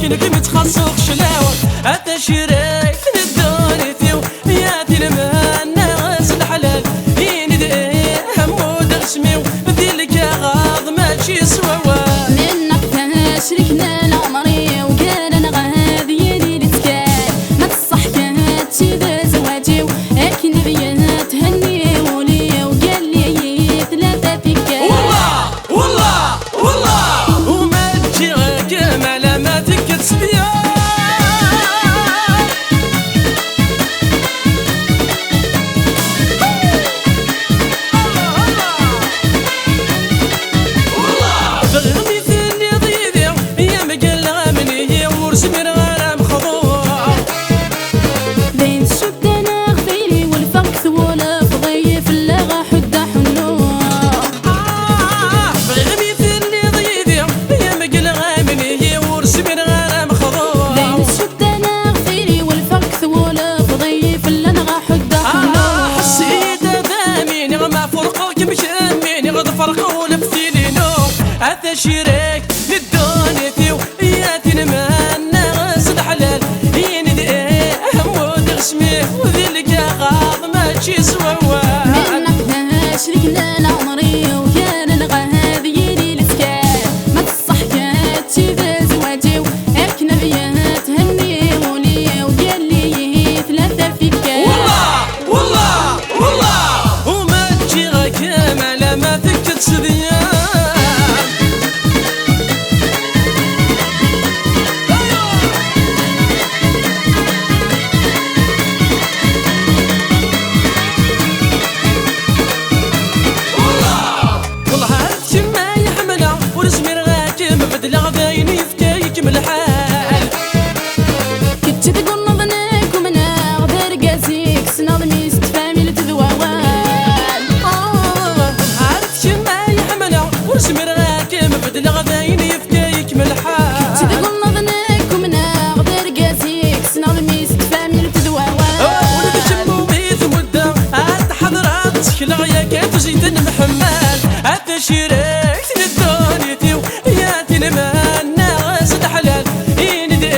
كنك متخصص شلاوة أنت شريك ندونيتيو يا تلمان ناس الحلال يندي همود رسميو ديلك غاض ماشي سواوا منك تشركنا العمري وقال انا غادي يدي تكال ما تصحكات ذا زواجي اكن بيا تهني ولي وقال لي ثلاثة فكات والله وما تجيك ملاماتك تسبيا فرقوا لفتيلينو هذا شريك للدونيتيو يا تنمان ناس الحلال يندي همود رسمي وذيلك غاض ماشي سواوا منك شريكنا العمري وكان الغاضي يدي السكال ما تصحكات ذا زواجي اكن بيا تهني ولي وقال لي ثلاثة فكات والله وما تجيك ملاماتك تسبيا كنت تقول نظنك ومنا غدر قاسيك سنظمي استفامي لتذووال عرفت شما يحملها ورسم راكم بدل غداين يفكايك ملحال كنت تقول نظنك ومنا غدر قاسيك سنظمي استفامي لتذووال ولد شمو بيت مدة عاد حضرات شكل غياك تزيد محمال عاد شريك للدونيتيو يا تنمان ناس الحلال يندي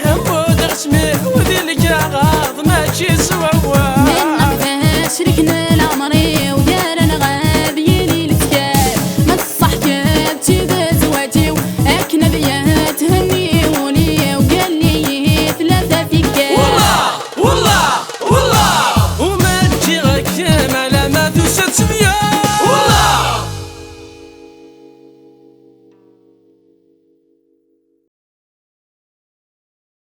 همود رسمي وذيلك غاض ماشي سواوا منك شريكنا العمري